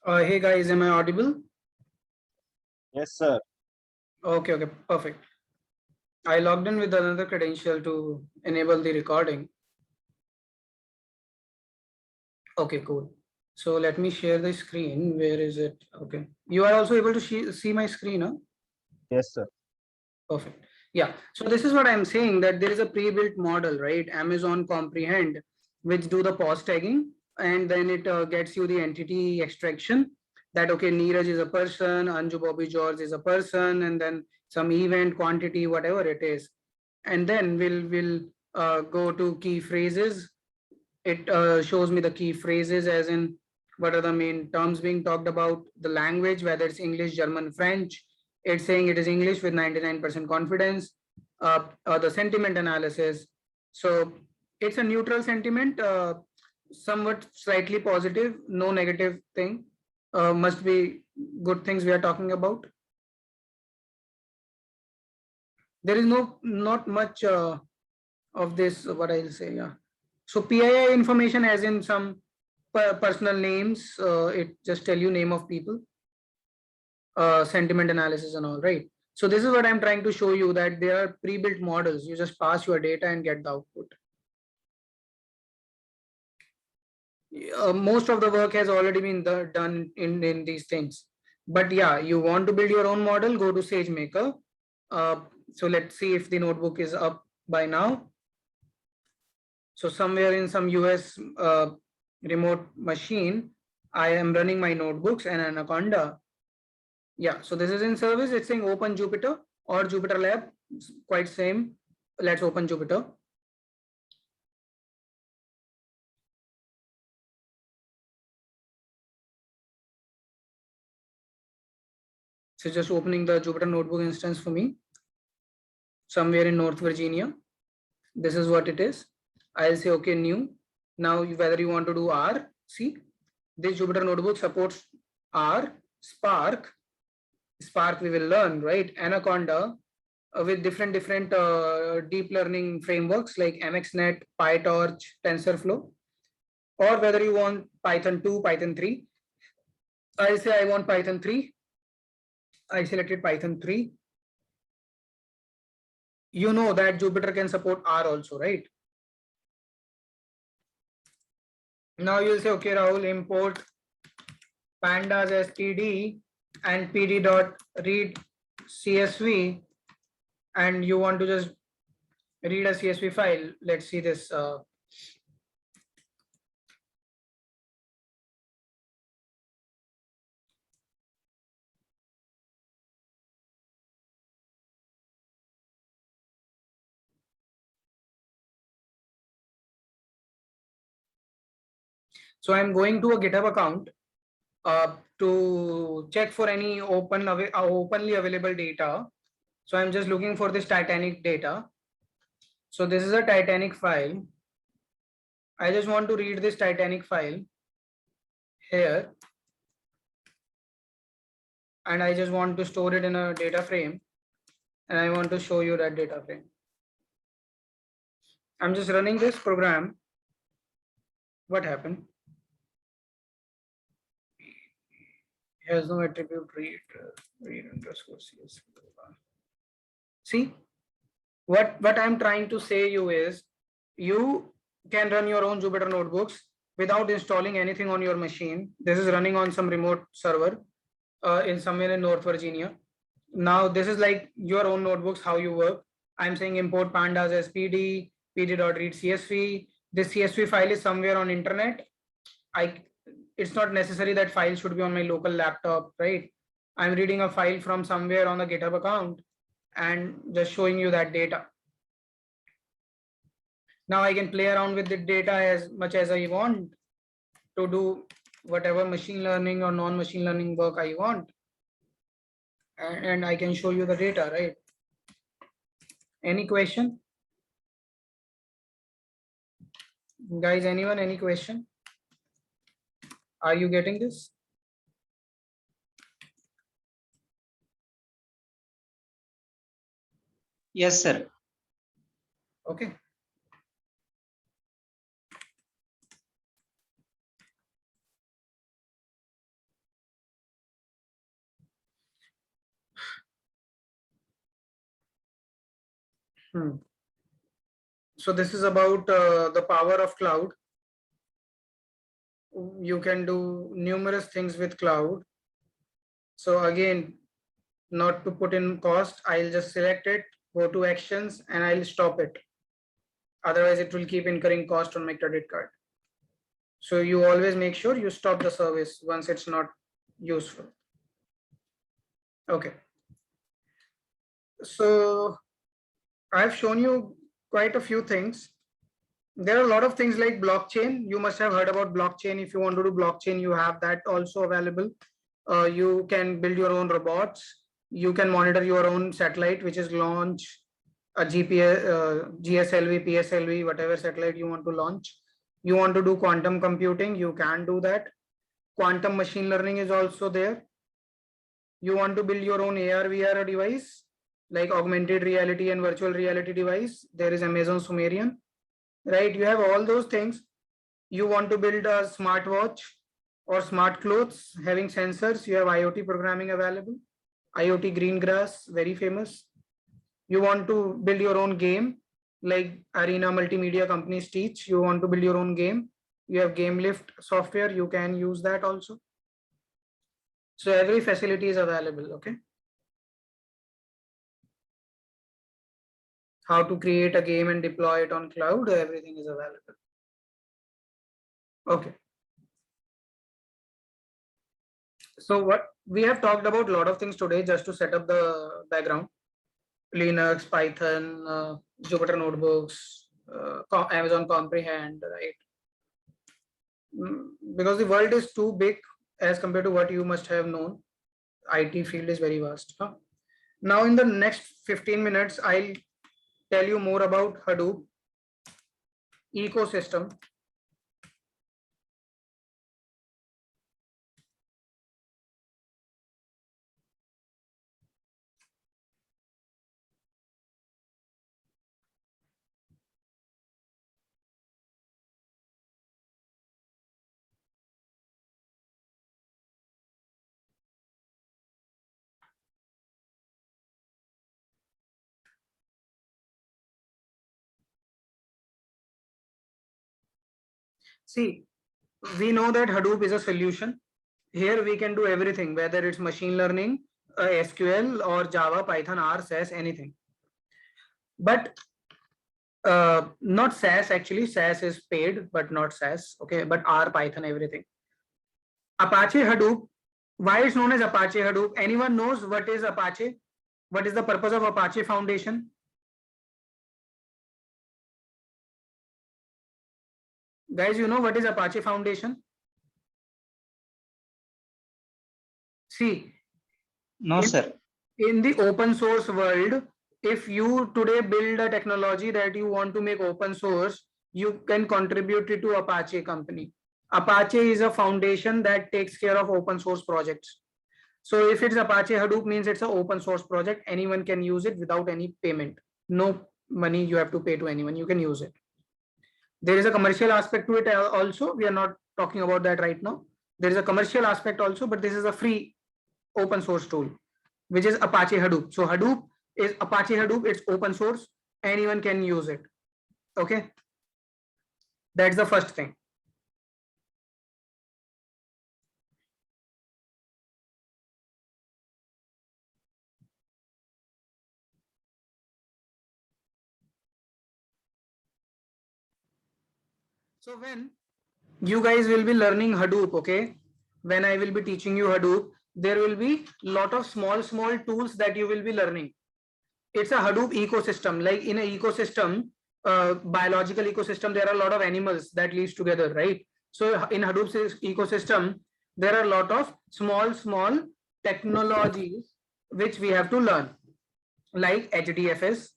Hey guys, am I audible? Yes, sir. Okay, perfect. I logged in with another credential to enable the recording. Okay, cool. So let me share the screen. Where is it? Okay. You are also able to see my screen, huh? Yes, sir. Perfect. Yeah. So this is what I'm saying, that there is a pre-built model, right? Amazon Comprehend, which do the pause tagging, and then it gets you the entity extraction that, okay, Neeraj is a person, Anju Bobby George is a person, and then some event quantity, whatever it is. And then we'll go to key phrases. It shows me the key phrases as in what are the main terms being talked about, the language, whether it's English, German, French. It's saying it is English with 99% confidence. The sentiment analysis. So it's a neutral sentiment, somewhat slightly positive, no negative thing. Must be good things we are talking about. There is not much of this, what I'll say, yeah. So PII information as in some personal names, it just tell you name of people, sentiment analysis and all, right? So this is what I'm trying to show you, that there are pre-built models. You just pass your data and get the output. Most of the work has already been done in these things. But yeah, you want to build your own model, go to SageMaker. So let's see if the notebook is up by now. So somewhere in some US remote machine, I am running my notebooks and Anaconda. Yeah, so this is in service. It's saying open Jupyter or Jupyter Lab, quite same. Let's open Jupyter. So just opening the Jupyter Notebook instance for me, somewhere in North Virginia. This is what it is. I'll say okay, new. Now whether you want to do R, see, this Jupyter Notebook supports R, Spark. Spark we will learn, right? Anaconda, with different deep learning frameworks like MXNet, PyTorch, TensorFlow, or whether you want Python 2, Python 3. I say I want Python 3. I selected Python 3. You know that Jupyter can support R also, right? Now you'll say, okay, Rahul, import pandas as PD and pd.read CSV, and you want to just read a CSV file. Let's see this. So I'm going to a GitHub account to check for any openly available data. So I'm just looking for this Titanic data. So this is a Titanic file. I just want to read this Titanic file here. And I just want to store it in a data frame. And I want to show you that data frame. I'm just running this program. What happened? Has no attribute read underscore CS. See, what I'm trying to say you is, you can run your own Jupyter notebooks without installing anything on your machine. This is running on some remote server in somewhere in North Virginia. Now this is like your own notebooks, how you work. I'm saying import pandas as PD, pd.read CSV. This CSV file is somewhere on internet. It's not necessary that file should be on my local laptop, right? I'm reading a file from somewhere on the GitHub account and just showing you that data. Now I can play around with the data as much as I want to do whatever machine learning or non-machine learning work I want. And I can show you the data, right? Any question? Guys, anyone, any question? Are you getting this? Yes, sir. Okay. So this is about the power of cloud. You can do numerous things with cloud. So again, not to put in cost, I'll just select it, go to actions, and I'll stop it. Otherwise, it will keep incurring cost on my credit card. So you always make sure you stop the service once it's not useful. Okay. So I've shown you quite a few things. There are a lot of things like blockchain. You must have heard about blockchain. If you want to do blockchain, you have that also available. You can build your own robots. You can monitor your own satellite, which is launch a GPS, GSLV, PSLV, whatever satellite you want to launch. You want to do quantum computing, you can do that. Quantum machine learning is also there. You want to build your own AR, VR device, like augmented reality and virtual reality device. There is Amazon Sumerian, right? You have all those things. You want to build a smartwatch or smart clothes having sensors. You have IoT programming available. IoT Greengrass, very famous. You want to build your own game, like Arena Multimedia companies teach. You want to build your own game. You have GameLift software. You can use that also. So every facility is available. Okay. How to create a game and deploy it on cloud, everything is available. Okay. So what we have talked about a lot of things today just to set up the background. Linux, Python, Jupyter Notebooks, Amazon Comprehend, right? Because the world is too big as compared to what you must have known. IT field is very vast. Huh? Now in the next 15 minutes, I'll tell you more about Hadoop ecosystem. See, we know that Hadoop is a solution. Here we can do everything, whether it's machine learning, SQL or Java, Python, R, SAS, anything. But not SAS actually. SAS is paid, but not SAS. Okay, but R, Python, everything. Apache Hadoop. Why it's known as Apache Hadoop? Anyone knows what is Apache? What is the purpose of Apache Foundation? Guys, you know what is Apache Foundation? See, No, sir. in the open source world, if you today build a technology that you want to make open source, you can contribute it to Apache company. Apache is a foundation that takes care of open source projects. So if it's Apache Hadoop, means it's an open source project. Anyone can use it without any payment. No money you have to pay to anyone. You can use it. There is a commercial aspect to it also. We are not talking about that right now. There is a commercial aspect also, but this is a free open source tool, which is Apache Hadoop. So Hadoop is Apache Hadoop. It's open source. Anyone can use it. Okay. That's the first thing. So when you guys will be learning Hadoop, okay, when I will be teaching you Hadoop, there will be lot of small tools that you will be learning. It's a Hadoop ecosystem. Like in an ecosystem, biological ecosystem, there are a lot of animals that lives together, right? So in Hadoop ecosystem, there are a lot of small technologies which we have to learn, like HDFS.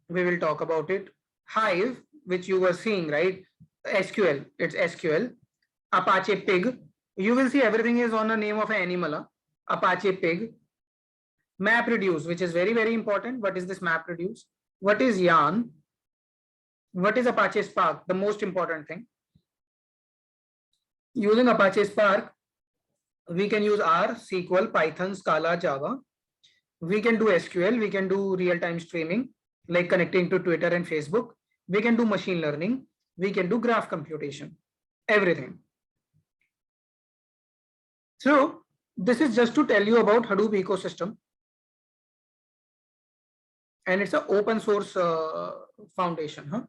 We will talk about it. Hive, which you were seeing, right? SQL, it's SQL. Apache Pig. You will see everything is on the name of an animal. Apache Pig. MapReduce, which is very important. What is this MapReduce? What is Yarn? What is Apache Spark? The most important thing. Using Apache Spark, we can use R, SQL, Python, Scala, Java. We can do SQL. We can do real-time streaming. like connecting to Twitter and Facebook. We can do machine learning. We can do graph computation, everything. So this is just to tell you about Hadoop ecosystem. And it's an open source foundation. Huh?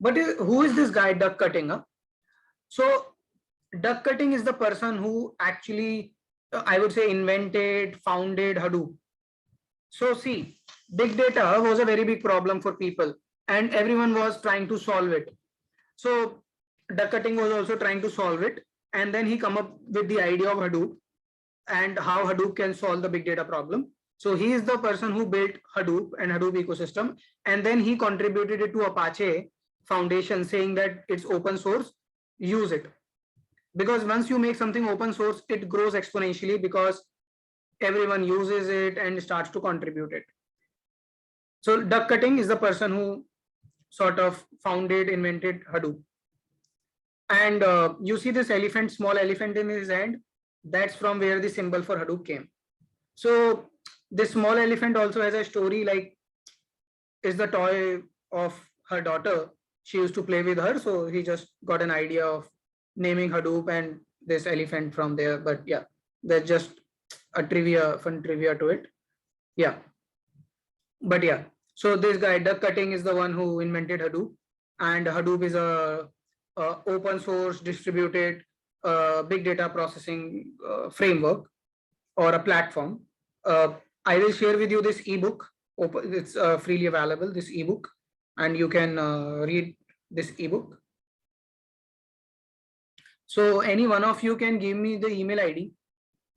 But who is this guy duck cutting? Huh? So duck cutting is the person who actually, I would say, invented, founded Hadoop. So see, big data was a very big problem for people and everyone was trying to solve it. So duck cutting was also trying to solve it. And then he come up with the idea of Hadoop and how Hadoop can solve the big data problem. So he is the person who built Hadoop and Hadoop ecosystem. And then he contributed it to Apache Foundation saying that it's open source, use it. Because once you make something open source, it grows exponentially because everyone uses it and starts to contribute it. So duck cutting is the person who sort of founded, invented Hadoop. And you see this elephant, small elephant in his hand, that's from where the symbol for Hadoop came. So this small elephant also has a story, like is the toy of her daughter. She used to play with her. So he just got an idea of naming Hadoop and this elephant from there. But yeah, there's just a trivia, fun trivia to it. Yeah. But yeah, so this guy duck cutting is the one who invented Hadoop, and Hadoop is a open source distributed big data processing framework or a platform. I will share with you this ebook. It's freely available, this ebook, and you can read this ebook. So any one of you can give me the email ID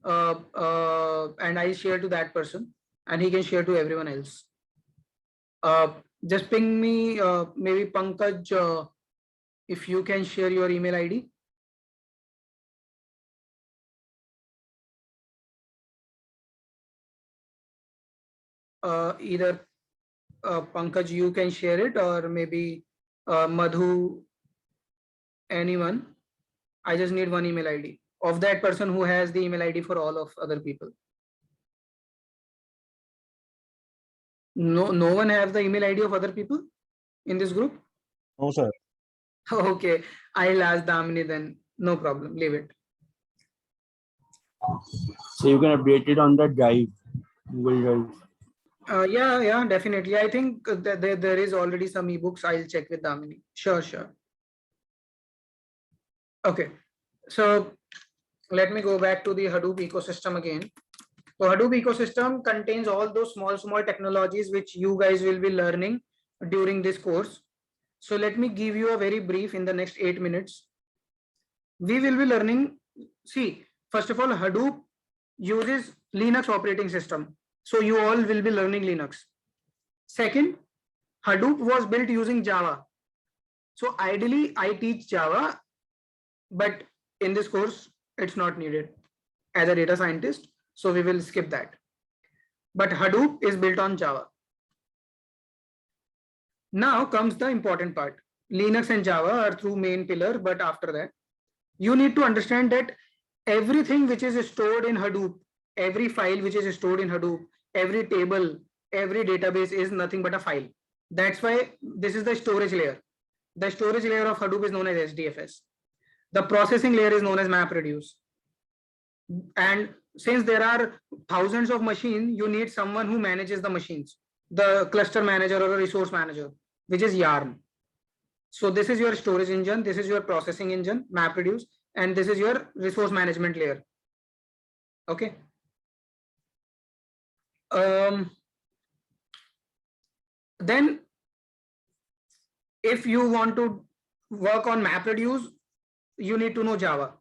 and I share to that person and he can share to everyone else. Just ping me, maybe Pankaj, if you can share your email ID. Either Pankaj, you can share it, or maybe Madhu, anyone. I just need one email ID of that person who has the email ID for all of other people. No one have the email ID of other people in this group? No, sir. Okay, I'll ask Damini then. No problem, leave it. So you can update it on the drive, Google Drive. Yeah, definitely. I think that there is already some ebooks. I'll check with Damini. Sure. Okay, so let me go back to the Hadoop ecosystem again. So Hadoop ecosystem contains all those small technologies which you guys will be learning during this course. So let me give you a very brief in the next 8 minutes. We will be learning, see, first of all, Hadoop uses Linux operating system. So you all will be learning Linux. Second, Hadoop was built using Java. So ideally I teach Java, but in this course, it's not needed as a data scientist. So we will skip that. But Hadoop is built on Java. Now comes the important part. Linux and Java are two main pillars, but after that, you need to understand that everything which is stored in Hadoop, every file which is stored in Hadoop, every table, every database is nothing but a file. That's why this is the storage layer. The storage layer of Hadoop is known as HDFS. The processing layer is known as MapReduce. And since there are thousands of machines, you need someone who manages the machines, the cluster manager or a resource manager, which is Yarn. So this is your storage engine, this is your processing engine, MapReduce, and this is your resource management layer. Okay. Then if you want to work on MapReduce, you need to know Java.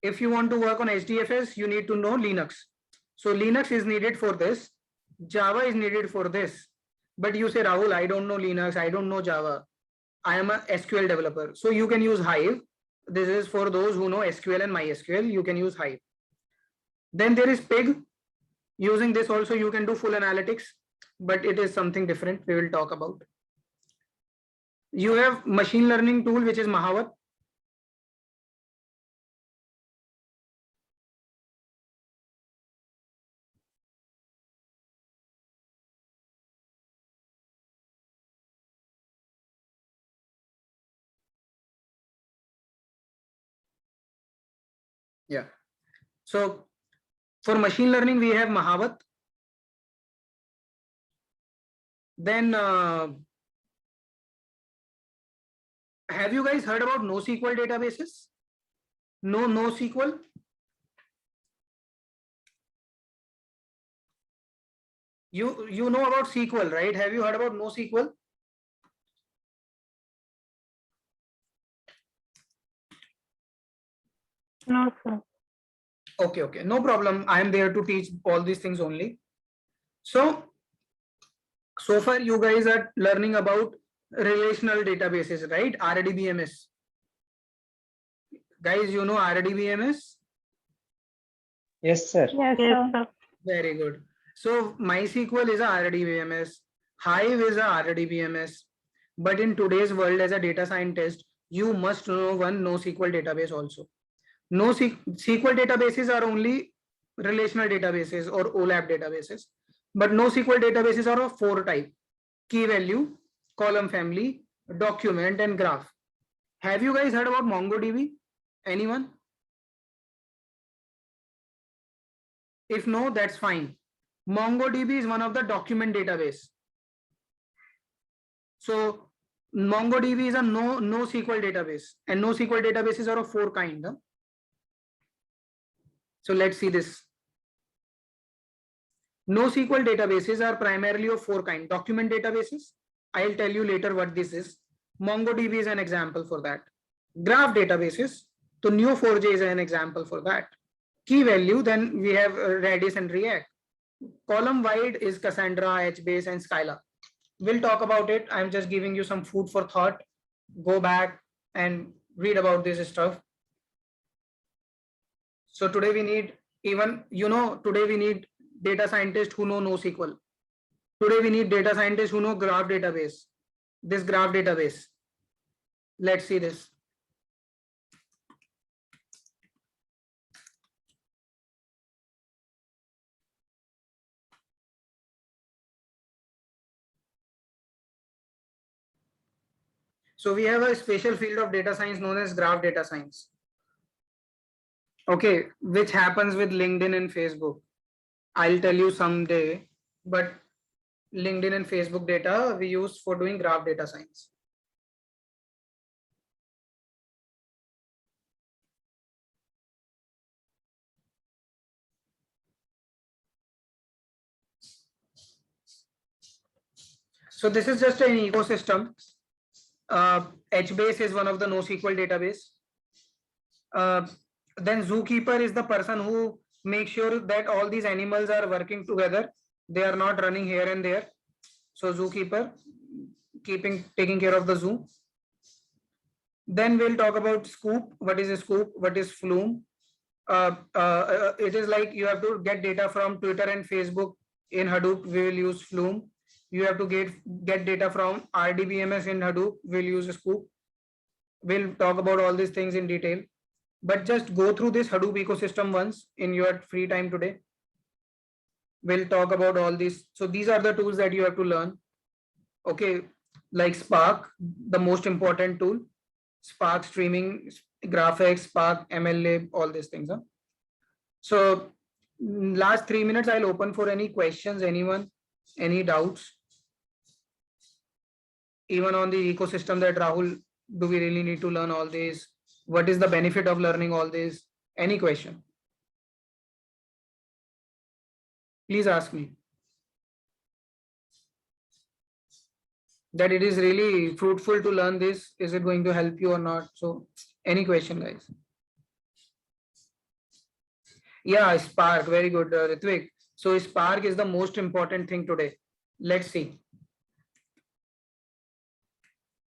If you want to work on HDFS, you need to know Linux. So Linux is needed for this. Java is needed for this. But you say, Rahul, I don't know Linux, I don't know Java. I am a SQL developer. So you can use Hive. This is for those who know SQL and MySQL. You can use Hive. Then there is Pig. Using this also you can do full analytics, but it is something different we will talk about. You have machine learning tool, which is Mahavat. Yeah. So for machine learning, we have Mahavat. Then have you guys heard about NoSQL databases? NoSQL? You know about SQL, right? Have you heard about NoSQL? No, sir. Okay, no problem. I am there to teach all these things only. So far you guys are learning about relational databases, right? RDBMS. Guys, you know RDBMS? Yes, sir. Yes, sir. Very good. So MySQL is a RDBMS, Hive is a RDBMS, but in today's world as a data scientist, you must know one NoSQL database also. NoSQL databases are only relational databases or OLAP databases, but NoSQL databases are of 4 types: key value, column family, document, and graph. Have you guys heard about MongoDB? Anyone? If no, that's fine. MongoDB is one of the document database. So MongoDB is a NoSQL database, and NoSQL databases are of 4 kinds. So let's see this. NoSQL databases are primarily of 4 kinds. Document databases, I'll tell you later what this is. MongoDB is an example for that. Graph databases, so Neo4j is an example for that. Key value, then we have Redis and React. Column wide is Cassandra, HBase, and Scala. We'll talk about it. I'm just giving you some food for thought. Go back and read about this stuff. So today we need, today we need data scientists who know NoSQL. Today we need data scientists who know graph database. This graph database. Let's see this. So we have a special field of data science known as graph data science. Okay, which happens with LinkedIn and Facebook. I'll tell you someday, but LinkedIn and Facebook data we use for doing graph data science. So this is just an ecosystem. HBase is one of the NoSQL database. Then Zookeeper is the person who makes sure that all these animals are working together. They are not running here and there. So Zookeeper, taking care of the zoo. Then we'll talk about Scoop. What is a Scoop? What is Flume? It is like you have to get data from Twitter and Facebook in Hadoop. We will use Flume. You have to get data from RDBMS in Hadoop. We'll use Scoop. We'll talk about all these things in detail, but just go through this Hadoop ecosystem once in your free time today. We'll talk about all these. So these are the tools that you have to learn. Okay, like Spark, the most important tool. Spark streaming, GraphX, Spark, MLlib, all these things. So last 3 minutes, I'll open for any questions, anyone, any doubts. Even on the ecosystem that Rahul, do we really need to learn all this? What is the benefit of learning all this? Any question? Please ask me. That it is really fruitful to learn this. Is it going to help you or not? So any question, guys? Yeah, Spark, very good, Ritvik. So Spark is the most important thing today. Let's see.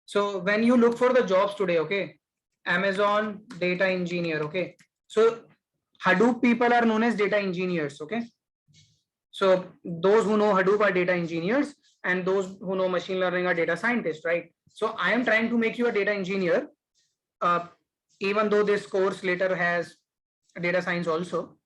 So when you look for the jobs today, okay, Amazon data engineer, okay. So Hadoop people are known as data engineers, okay. So those who know Hadoop are data engineers, and those who know machine learning are data scientists, right? So I am trying to make you a data engineer, even though this course later has data science also.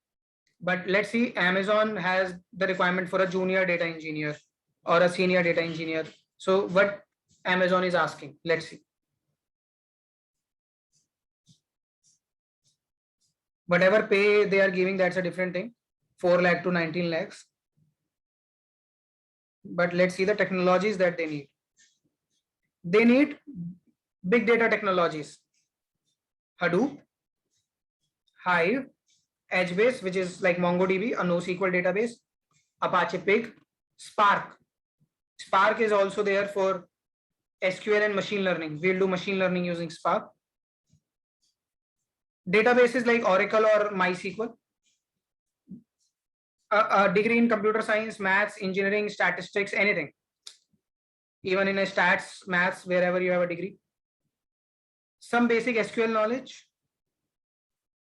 But let's see, Amazon has the requirement for a junior data engineer or a senior data engineer. So what Amazon is asking, let's see. Whatever pay they are giving, that's a different thing. 4 lakh to 19 lakhs. But let's see the technologies that they need. They need big data technologies. Hadoop, Hive, HBase, which is like MongoDB, a NoSQL database, Apache Pig, Spark. Spark is also there for SQL and machine learning. We'll do machine learning using Spark. Databases like Oracle or MySQL. A degree in computer science, maths, engineering, statistics, anything. Even in a stats, maths, wherever you have a degree. Some basic SQL knowledge.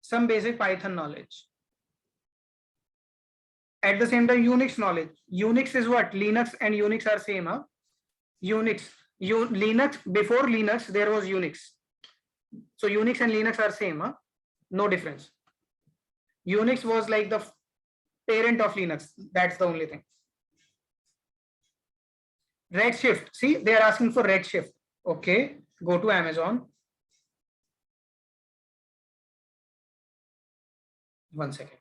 Some basic Python knowledge. At the same time, Unix knowledge. Unix is what? Linux and Unix are same, huh? Unix. Linux, before Linux, there was Unix. So Unix and Linux are same, huh? No difference. Unix was like the parent of Linux. That's the only thing. Redshift. See, they are asking for Redshift. Okay, go to Amazon. One second.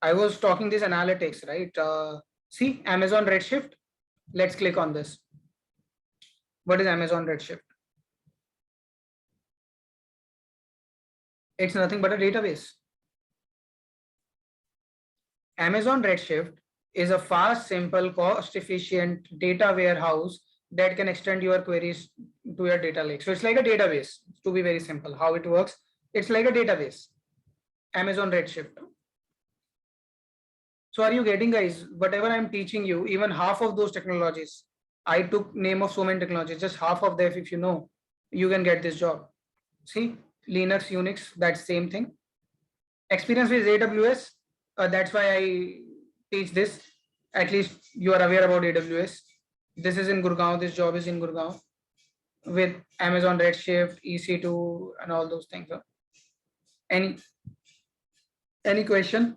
I was talking this analytics, right? See, Amazon Redshift. Let's click on this. What is Amazon Redshift? It's nothing but a database. Amazon Redshift is a fast, simple, cost-efficient data warehouse that can extend your queries to your data lake. So it's like a database, to be very simple. How it works, it's like a database. Amazon Redshift. So are you getting, guys? Whatever I'm teaching you, even half of those technologies, I took name of so many technologies, just half of them, if you know, you can get this job. See, Linux, Unix, that's same thing. Experience with AWS, that's why I teach this. At least you are aware about AWS. This is in Gurgaon, this job is in Gurgaon with Amazon Redshift, EC2 and all those things. Any question?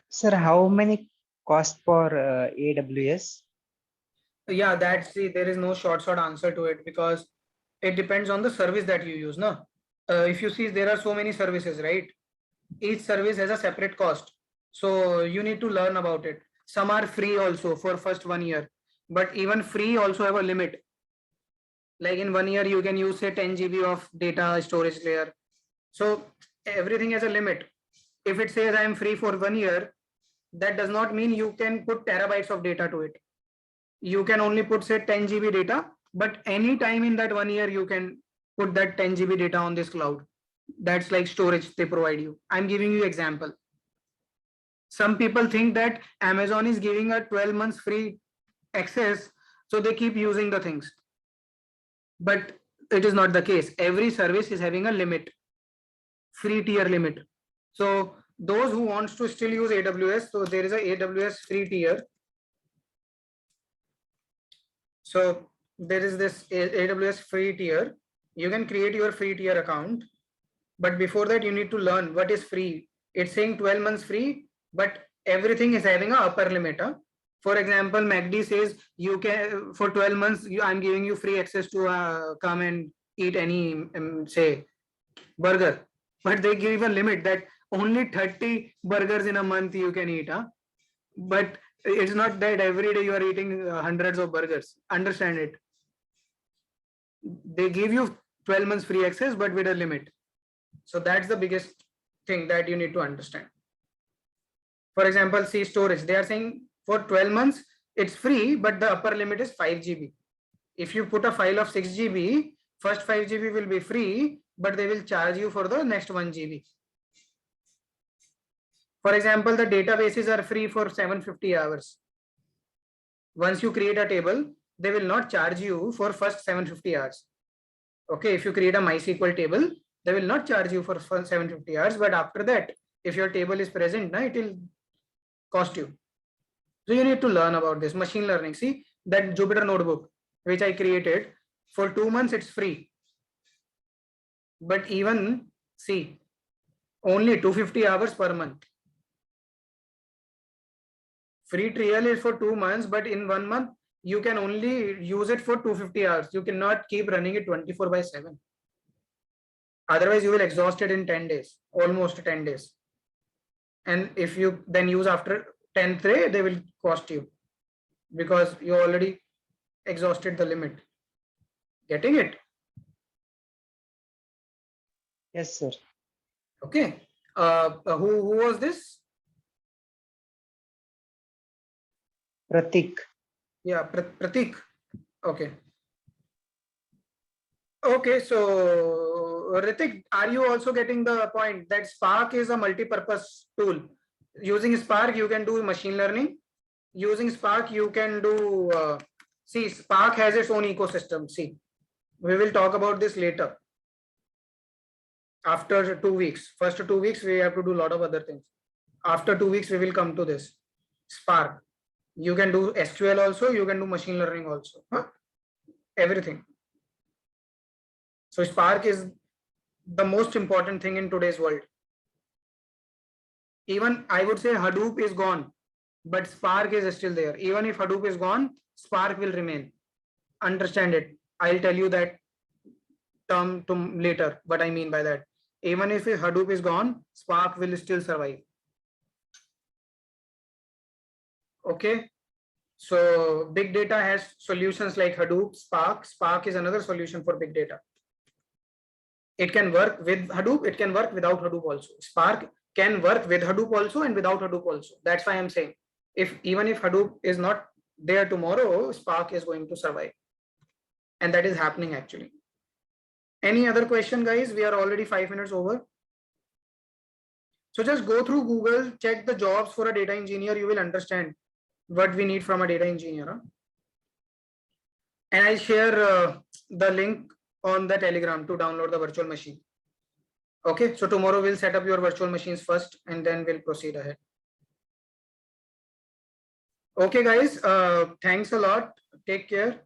Sir, how many cost for AWS? Yeah, that's the, there is no short answer to it because it depends on the service that you use. No, if you see there are so many services, right? Each service has a separate cost. So you need to learn about it. Some are free also for first 1 year, but even free also have a limit. Like in 1 year, you can use say 10 GB of data storage layer. So everything has a limit. If it says I am free for 1 year, that does not mean you can put terabytes of data to it. You can only put say 10 GB data, but any time in that 1 year, you can put that 10 GB data on this cloud. That's like storage they provide you. I'm giving you example. Some people think that Amazon is giving a 12 months free access, so they keep using the things. But it is not the case. Every service is having a limit, free tier limit. So those who wants to still use AWS, so there is a AWS free tier. So there is this AWS free tier. You can create your free tier account, but before that you need to learn what is free. It's saying 12 months free, but everything is having a upper limit. Huh? For example, MACD says you can for 12 months I'm giving you free access to come and eat any say burger, but they give a limit that only 30 burgers in a month you can eat. Huh? But it's not that every day you are eating hundreds of burgers. Understand it. They give you 12 months free access, but with a limit. So that's the biggest thing that you need to understand. For example, see storage. They are saying for 12 months, it's free, but the upper limit is 5 GB. If you put a file of 6 GB, first 5 GB will be free, but they will charge you for the next 1 GB. For example, the databases are free for 750 hours. Once you create a table, they will not charge you for first 750 hours. Okay, if you create a MySQL table, they will not charge you for 750 hours, but after that, if your table is present, it will cost you. So you need to learn about this machine learning. See that Jupyter notebook, which I created for 2 months, it's free. But even see, only 250 hours per month. Free trial is for 2 months, but in 1 month, you can only use it for 250 hours. You cannot keep running it 24/7. Otherwise, you will exhaust it in 10 days, almost 10 days. And if you then use after 10th day, they will cost you because you already exhausted the limit. Getting it? Yes, sir. Okay. Who was this? Pratik. Yeah, Pratik. Okay. Okay, so Ritik, are you also getting the point that Spark is a multi-purpose tool? Using Spark, you can do machine learning. Using Spark, you can do, see, Spark has its own ecosystem. See, we will talk about this later. After 2 weeks, first 2 weeks, we have to do a lot of other things. After 2 weeks, we will come to this. Spark. You can do SQL also, you can do machine learning also. Huh? Everything. So Spark is the most important thing in today's world. Even I would say Hadoop is gone, but Spark is still there. Even if Hadoop is gone, Spark will remain. Understand it. I'll tell you that term to later, what I mean by that. Even if Hadoop is gone, Spark will still survive. Okay. So big data has solutions like Hadoop, Spark. Spark is another solution for big data. It can work with Hadoop, it can work without Hadoop also. Spark can work with Hadoop also and without Hadoop also. That's why I'm saying, even if Hadoop is not there tomorrow, Spark is going to survive. And that is happening actually. Any other question, guys? We are already 5 minutes over. So just go through Google, check the jobs for a data engineer. You will understand what we need from a data engineer. Huh? And I'll share the link on the Telegram to download the virtual machine. Okay, so tomorrow we'll set up your virtual machines first and then we'll proceed ahead. Okay, guys, thanks a lot. Take care.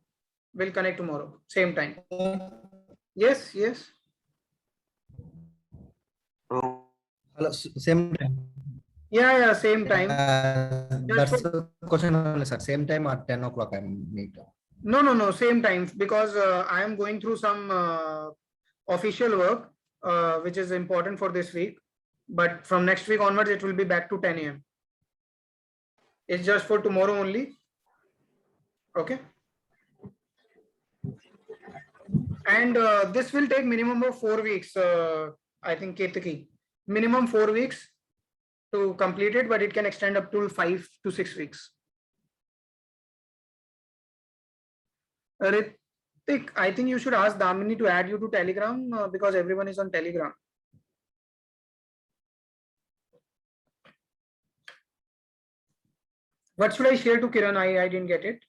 We'll connect tomorrow, same time. Yes, yes. Hello, same time. Yeah, same time. That's the question only, sir. Same time at 10 o'clock I'm meet. No, same time because I am going through some official work which is important for this week. But from next week onwards, it will be back to 10 a.m. It's just for tomorrow only. Okay. And this will take minimum of 4 weeks. I think Ketaki, minimum 4 weeks to complete it, but it can extend up to 5 to 6 weeks. Ritik, I think you should ask Damini to add you to Telegram because everyone is on Telegram. What should I share to Kiran? I didn't get it.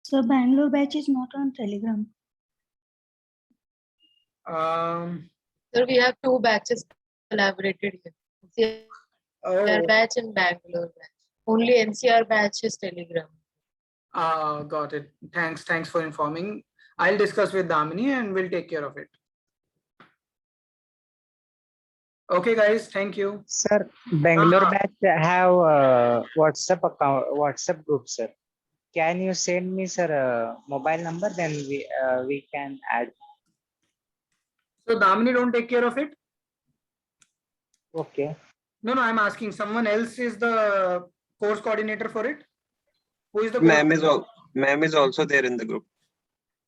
So Bangalore batch is not on Telegram. Sir, we have 2 batches collaborated here. NCR batch and Bangalore batch. Only NCR batch is Telegram. Got it. Thanks for informing. I'll discuss with Damini and we'll take care of it. Okay, guys. Thank you. Sir, Bangalore batch have WhatsApp group, sir. Can you send me, sir, mobile number? Then we can add. So Damini don't take care of it? Okay. No, I'm asking someone else is the course coordinator for it. Who is the Ma'am is also there in the group.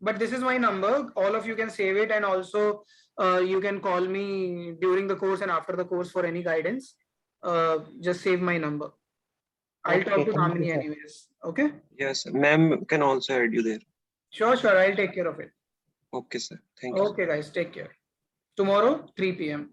But this is my number. All of you can save it, and also you can call me during the course and after the course for any guidance. Just save my number. I'll Okay, talk to thank you, Damini sir. anyways. Okay. Yes, ma'am can also add you there. Sure. I'll take care of it. Okay, sir. Thank you. Okay, guys. Take care. Tomorrow, 3 p.m.